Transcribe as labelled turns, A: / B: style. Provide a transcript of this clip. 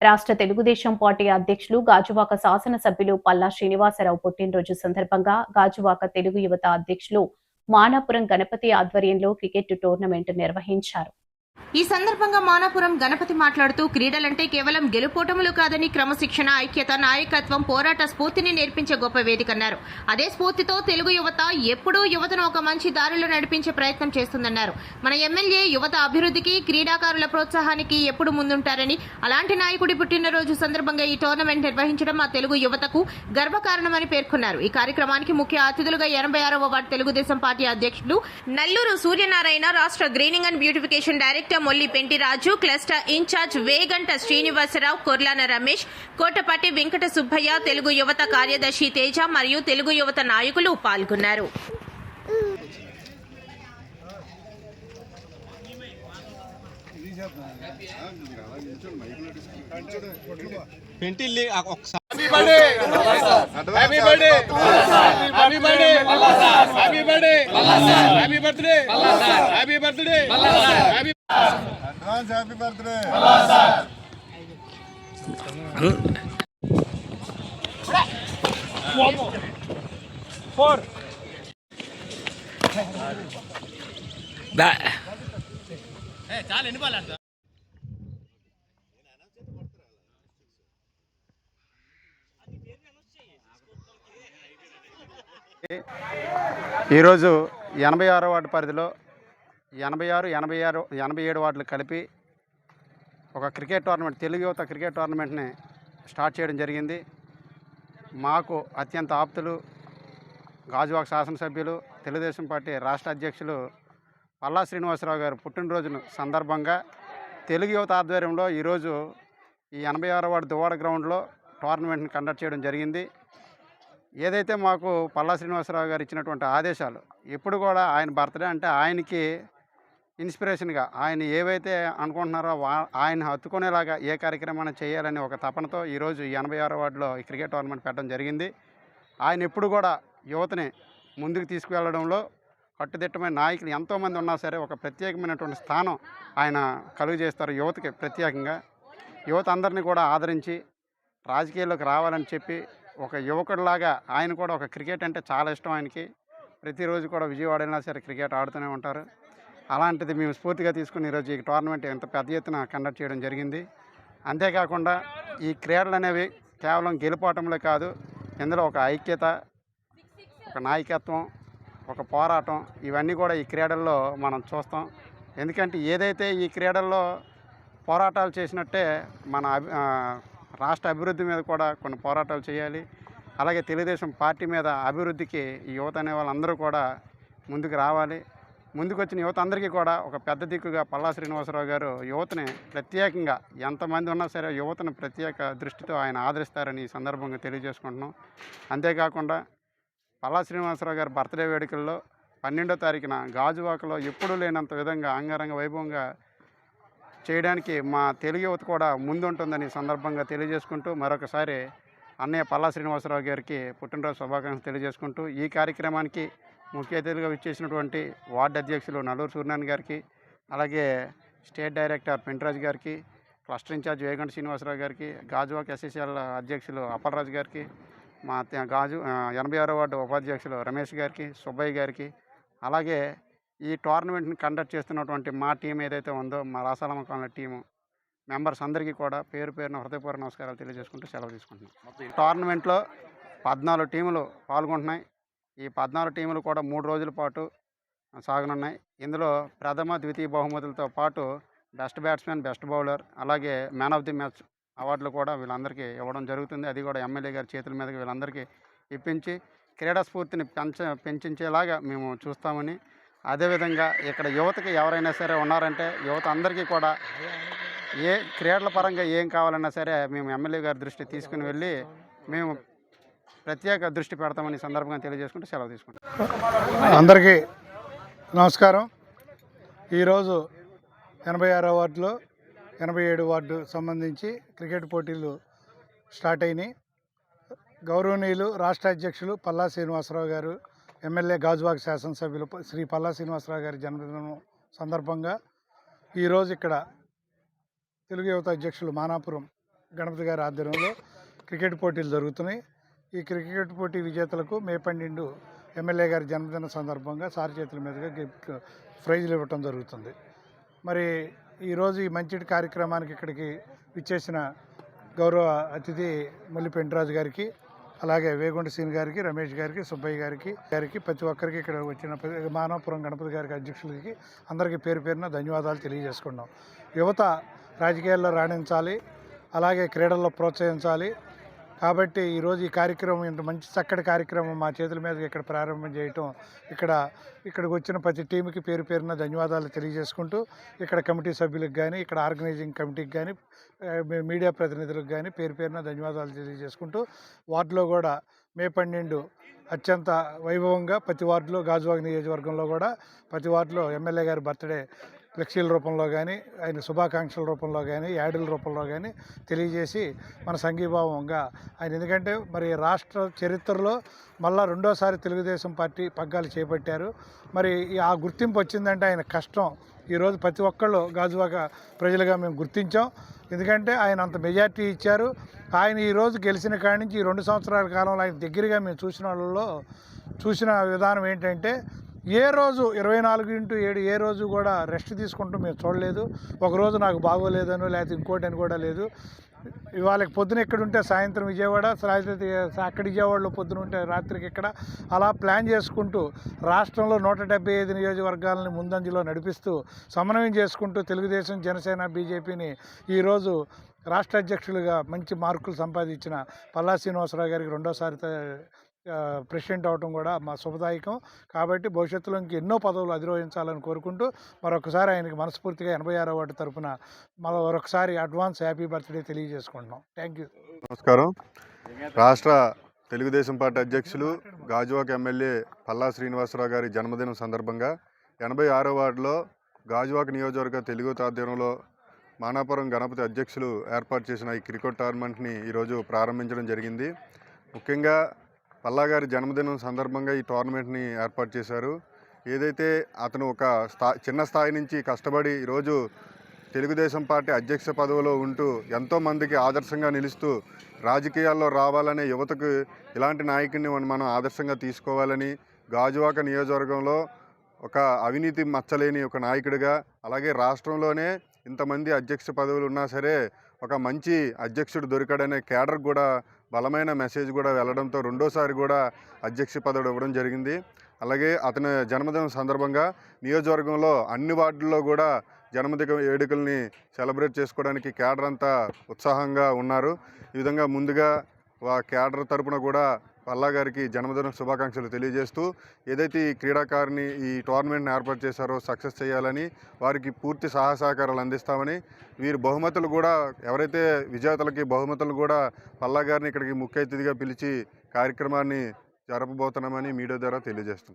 A: రాష్ట్ర తెలుగుదేశం పార్టీ అధ్యక్షులు గాజువాక శాసనసభ్యులు పల్లా శ్రీనివాసరావు పుట్టినరోజు సందర్భంగా గాజువాక తెలుగు యువత అధ్యక్షులు మానాపురం గణపతి ఆధ్వర్యంలో క్రికెట్ టోర్నమెంట్ నిర్వహించారు.
B: ఈ సందర్భంగా మానాపురం గణపతి మాట్లాడుతూ క్రీడలంటే కేవలం గెలుపోటములు కాదని క్రమశిక్షణ, ఐక్యత, నాయకత్వం, పోరాట స్ఫూర్తిని నేర్పించే గొప్ప వేదికన్నారు. అదే స్ఫూర్తితో తెలుగు యువత ఎప్పుడూ యువతను ఒక మంచి దారిలో నడిపించే ప్రయత్నం చేస్తుందన్నారు. మన ఎమ్మెల్యే యువత అభివృద్ధికి, క్రీడాకారుల ప్రోత్సాహానికి ఎప్పుడు ముందుంటారని, అలాంటి నాయకుడి పుట్టినరోజు సందర్భంగా ఈ టోర్నమెంట్ నిర్వహించడం మా తెలుగు యువతకు గర్వకారణమని పేర్కొన్నారు. ఈ కార్యక్రమానికి ముఖ్య అతిథులుగా 86వ వార్డు తెలుగుదేశం పార్టీ అధ్యక్షులు నల్లూరు సూర్యనారాయణ, రాష్ట్ర greening and beautification director Molli Pentiraju, cluster incharge Veganta Srinivasa Rao, Korlana Ramesh, Kotapati Venkata Subbaiah, Telugu Yuvatha కార్యదర్శి తేజ మరియు తెలుగు యువత నాయకులు పాల్గొన్నారు.
C: Happy birthday. One more. 4.
D: That.
C: Hey, చాలు ఎన్ని బాల్ ఆడతా?
E: ఈరోజు 86వ వార్డు పరిధిలో 87 వార్డులు కలిపి ఒక క్రికెట్ టోర్నమెంట్, తెలుగు యువత క్రికెట్ టోర్నమెంట్ని స్టార్ట్ చేయడం జరిగింది. మాకు అత్యంత ఆప్తులు గాజువాక శాసనసభ్యులు, తెలుగుదేశం పార్టీ రాష్ట్ర అధ్యక్షులు పల్లా శ్రీనివాసరావు గారు పుట్టినరోజును సందర్భంగా తెలుగు యువత ఆధ్వర్యంలో ఈరోజు ఈ 86వ వార్డు దువ్వాడ గ్రౌండ్లో టోర్నమెంట్ని కండక్ట్ చేయడం జరిగింది. ఏదైతే మాకు పల్లా శ్రీనివాసరావు గారు ఇచ్చినటువంటి ఆదేశాలు, ఎప్పుడు కూడా ఆయన బర్త్డే అంటే ఆయనకి ఇన్స్పిరేషన్గా ఆయన ఏవైతే అనుకుంటున్నారో ఆయన హత్తుకునేలాగా ఏ కార్యక్రమాన్ని చేయాలని ఒక తపనతో ఈరోజు ఈ 86వ వార్డులో ఈ క్రికెట్ టోర్నమెంట్ పెట్టడం జరిగింది. ఆయన ఎప్పుడు కూడా యువతని ముందుకు తీసుకువెళ్ళడంలో కట్టుదిట్టమైన నాయకులు ఎంతోమంది ఉన్నా సరే ఒక ప్రత్యేకమైనటువంటి స్థానం ఆయన కలుగు చేస్తారు యువతకి. ప్రత్యేకంగా యువత అందరినీ కూడా ఆదరించి రాజకీయాల్లోకి రావాలని చెప్పి ఒక యువకుడిలాగా ఆయన కూడా ఒక క్రికెట్ అంటే చాలా ఇష్టం ఆయనకి. ప్రతిరోజు కూడా విజయవాడ వెళ్ళినా సరే క్రికెట్ ఆడుతూనే ఉంటారు. అలాంటిది మేము స్ఫూర్తిగా తీసుకుని ఈరోజు ఈ టోర్నమెంట్ ఎంత పెద్ద ఎత్తున కండక్ట్ చేయడం జరిగింది. అంతేకాకుండా ఈ క్రీడలు అనేవి కేవలం గెలుపోవటంలో కాదు, ఇందులో ఒక ఐక్యత, ఒక నాయకత్వం, ఒక పోరాటం, ఇవన్నీ కూడా ఈ క్రీడల్లో మనం చూస్తాం. ఎందుకంటే ఏదైతే ఈ క్రీడల్లో పోరాటాలు చేసినట్టే మన రాష్ట్ర అభివృద్ధి మీద కూడా కొన్ని పోరాటాలు చేయాలి. అలాగే తెలుగుదేశం పార్టీ మీద అభివృద్ధికి ఈ యువత అనే వాళ్ళందరూ కూడా ముందుకు రావాలి. ముందుకు వచ్చిన యువత అందరికీ కూడా ఒక పెద్ద దిక్కుగా పల్లా శ్రీనివాసరావు గారు యువతని ప్రత్యేకంగా ఎంతమంది ఉన్నా సరే యువతను ప్రత్యేక దృష్టితో ఆయన ఆదరిస్తారని ఈ సందర్భంగా తెలియజేసుకుంటున్నాం. అంతేకాకుండా పల్లా శ్రీనివాసరావు గారి బర్త్డే వేడుకల్లో 12వ తారీఖున గాజువాకలో ఎప్పుడూ లేనంత విధంగా అంగరంగ వైభవంగా చేయడానికి మా తెలుగు యువత కూడా ముందుంటుందని సందర్భంగా తెలియజేసుకుంటూ మరొకసారి అన్నయ్య పల్లా శ్రీనివాసరావు గారికి పుట్టినరోజు శుభాకాంక్షలు తెలియజేసుకుంటూ ఈ కార్యక్రమానికి ముఖ్య అతిథులుగా విచ్చేసినటువంటి వార్డు అధ్యక్షులు నల్లూరు సూర్యనారాయణ గారికి, అలాగే స్టేట్ డైరెక్టర్ పెంటిరాజు గారికి, క్లస్టర్ ఇన్ఛార్జ్ వేగంట శ్రీనివాసరావు గారికి, గాజువాక ఎస్ఎస్ఎల్ అధ్యక్షులు అప్పలరాజు గారికి, మా 86వ వార్డు ఉపాధ్యక్షులు రమేష్ గారికి, సుబ్బయ్య గారికి, అలాగే ఈ టోర్నమెంట్ని కండక్ట్ చేస్తున్నటువంటి మా టీం ఏదైతే ఉందో మా రాసాలమ్మ కాలనీ టీము మెంబర్స్ అందరికీ కూడా పేరు పేరున హృదయపూర్వక నమస్కారాలు తెలియజేసుకుంటూ సెలవు తీసుకుంటున్నాం. టోర్నమెంట్లో 14 టీములు పాల్గొంటున్నాయి. ఈ 14 టీములు కూడా 3 రోజుల పాటు సాగనున్నాయి. ఇందులో ప్రథమ, ద్వితీయ బహుమతులతో పాటు బెస్ట్ బ్యాట్స్మెన్, బెస్ట్ బౌలర్, అలాగే మ్యాన్ ఆఫ్ ది మ్యాచ్ అవార్డులు కూడా వీళ్ళందరికీ ఇవ్వడం జరుగుతుంది. అది కూడా ఎమ్మెల్యే గారి చేతుల మీదకి వీళ్ళందరికీ ఇప్పించి క్రీడా స్ఫూర్తిని పెంచేలాగా మేము చూస్తామని, అదేవిధంగా ఇక్కడ యువతకి ఎవరైనా సరే ఉన్నారంటే యువత అందరికీ కూడా ఏ క్రీడల పరంగా ఏం కావాలన్నా సరే మేము ఎమ్మెల్యే గారి దృష్టి తీసుకుని వెళ్ళి మేము ప్రత్యేక దృష్టి పెడతామని సందర్భంగా తెలియజేసుకుంటూ సెలవు తీసుకుంటాం.
C: అందరికీ నమస్కారం. ఈరోజు 86వ వార్డులో 87 వార్డు సంబంధించి క్రికెట్ పోటీలు స్టార్ట్ అయినాయి. గౌరవనీయులు రాష్ట్ర అధ్యక్షులు పల్లా శ్రీనివాసరావు గారు, ఎమ్మెల్యే గాజువాక శాసనసభ్యులు శ్రీ పల్లా శ్రీనివాసరావు గారి జన్మదినం సందర్భంగా ఈరోజు ఇక్కడ తెలుగు యువత అధ్యక్షులు మానాపురం గణపతి గారి ఆధ్వర్యంలో క్రికెట్ పోటీలు జరుగుతున్నాయి. ఈ క్రికెట్ పోటీ విజేతలకు మే 12 ఎమ్మెల్యే గారి జన్మదిన సందర్భంగా సార్ చేతుల మీదుగా ప్రైజులు ఇవ్వటం జరుగుతుంది. మరి ఈరోజు ఈ మంచి కార్యక్రమానికి ఇక్కడికి విచ్చేసిన గౌరవ అతిథి మల్లి పెంటరాజు గారికి, అలాగే వేగుంట సీన్ గారికి, రమేష్ గారికి, సుబ్బయ్య గారికి ప్రతి ఒక్కరికి ఇక్కడ వచ్చిన మానవపురం గణపతి గారికి అధ్యక్షులకి అందరికీ పేరు పేరున ధన్యవాదాలు తెలియజేసుకున్నాం. యువత రాజకీయాల్లో రాణించాలి, అలాగే క్రీడల్లో ప్రోత్సహించాలి. కాబట్టి ఈరోజు ఈ కార్యక్రమం ఇంత మంచి చక్కటి కార్యక్రమం మా చేతుల మీద ఇక్కడ ప్రారంభం చేయటం, ఇక్కడికి వచ్చిన ప్రతి టీంకి పేరు పేరున ధన్యవాదాలు తెలియజేసుకుంటూ, ఇక్కడ కమిటీ సభ్యులకు కానీ, ఇక్కడ ఆర్గనైజింగ్ కమిటీకి కానీ, మీడియా ప్రతినిధులకు కానీ పేరు పేరున ధన్యవాదాలు తెలియజేసుకుంటూ, వార్డులో కూడా మే 12 అత్యంత వైభవంగా ప్రతి వార్డులో, గాజువాక నియోజకవర్గంలో కూడా ప్రతి వార్డులో ఎమ్మెల్యే గారి బర్త్డే ఫ్లెక్సీల రూపంలో కానీ, ఆయన శుభాకాంక్షల రూపంలో కానీ, యాడుల రూపంలో కానీ తెలియజేసి మన సంఘీభావంగా ఆయన, ఎందుకంటే మరి రాష్ట్ర చరిత్రలో మళ్ళా రెండోసారి తెలుగుదేశం పార్టీ పగ్గాలు చేపట్టారు. మరి ఆ గుర్తింపు వచ్చిందంటే ఆయన కష్టం ఈరోజు ప్రతి ఒక్కళ్ళు గాజువాక ప్రజలుగా మేము గుర్తించాం. ఎందుకంటే ఆయన అంత మెజార్టీ ఇచ్చారు. ఆయన ఈరోజు గెలిచిన కాడి నుంచి ఈ 2 సంవత్సరాల కాలంలో ఆయన దగ్గరగా మేము చూసిన వాళ్ళలో చూసిన విధానం ఏంటంటే, ఏ రోజు 24/7 ఏ రోజు కూడా రెస్ట్ తీసుకుంటూ మేము చూడలేదు. ఒకరోజు నాకు బాగోలేదనో లేకపోతే ఇంకోటి అని కూడా లేదు. వాళ్ళకి పొద్దున ఎక్కడ ఉంటే సాయంత్రం విజయవాడ, అక్కడ విజయవాడలో పొద్దున ఉంటే రాత్రికి ఇక్కడ, అలా ప్లాన్ చేసుకుంటూ రాష్ట్రంలో 175 నియోజకవర్గాలని ముందంజలో నడిపిస్తూ సమన్వయం చేసుకుంటూ తెలుగుదేశం, జనసేన, బీజేపీని ఈరోజు రాష్ట్ర అధ్యక్షులుగా మంచి మార్కులు సంపాదించిన పల్లా శ్రీనివాసరావు గారికి రెండోసారి ప్రెసిడెంట్ అవడం కూడా మా శుభదాయకం. కాబట్టి భవిష్యత్తులో ఎన్నో పదవులు అధిరోహించాలని కోరుకుంటూ మరొకసారి ఆయనకి మనస్ఫూర్తిగా 86వ వార్డు తరఫున మరొకసారి అడ్వాన్స్ హ్యాపీ బర్త్డే తెలియజేసుకుంటున్నాం. Thank you.
D: నమస్కారం. రాష్ట్ర తెలుగుదేశం పార్టీ అధ్యక్షులు, గాజువాక ఎమ్మెల్యే పల్లా శ్రీనివాసరావు గారి జన్మదినం సందర్భంగా 86వ వార్డులో గాజువాక నియోజకవర్గ తెలుగు ఆధ్వర్యంలో మానాపురం గణపతి అధ్యక్షులు ఏర్పాటు చేసిన ఈ క్రికెట్ టోర్నమెంట్ని ఈరోజు ప్రారంభించడం జరిగింది. ముఖ్యంగా పల్లా గారి జన్మదినం సందర్భంగా ఈ టోర్నమెంట్ని ఏర్పాటు చేశారు. ఏదైతే అతను ఒక చిన్న స్థాయి నుంచి కష్టపడి ఈరోజు తెలుగుదేశం పార్టీ అధ్యక్ష పదవిలో ఉంటూ ఎంతోమందికి ఆదర్శంగా నిలుస్తూ రాజకీయాల్లో రావాలనే యువతకు ఇలాంటి నాయకుడిని మనం ఆదర్శంగా తీసుకోవాలని, గాజువాక నియోజకవర్గంలో ఒక అవినీతి మచ్చలేని ఒక నాయకుడిగా, అలాగే రాష్ట్రంలోనే ఇంతమంది అధ్యక్ష పదవులు ఉన్నా సరే ఒక మంచి అధ్యక్షుడు దొరికాడనే కేడర్ కూడా బలమైన మెసేజ్ కూడా వెళ్ళడంతో రెండోసారి కూడా అధ్యక్ష పదవి ఇవ్వడం జరిగింది. అలాగే అతని జన్మదినం సందర్భంగా నియోజకవర్గంలో అన్ని వార్డుల్లో కూడా జన్మదిన వేడుకల్ని సెలబ్రేట్ చేసుకోవడానికి కేడర్ అంతా ఉత్సాహంగా ఉన్నారు. ఈ విధంగా ముందుగా కేడర్ తరపున కూడా పల్లా గారికి జన్మదిన శుభాకాంక్షలు తెలియజేస్తూ, ఏదైతే ఈ క్రీడాకారిని ఈ టోర్నమెంట్ని ఏర్పాటు చేశారో సక్సెస్ చేయాలని, వారికి పూర్తి సహకారాలు అందిస్తామని, వీరి బహుమతులు కూడా ఎవరైతే విజేతలకి బహుమతులు కూడా పల్లా గారిని ఇక్కడికి ముఖ్య అతిథిగా పిలిచి కార్యక్రమాన్ని జరపబోతున్నామని మీడియా ద్వారా తెలియజేస్తున్నాం.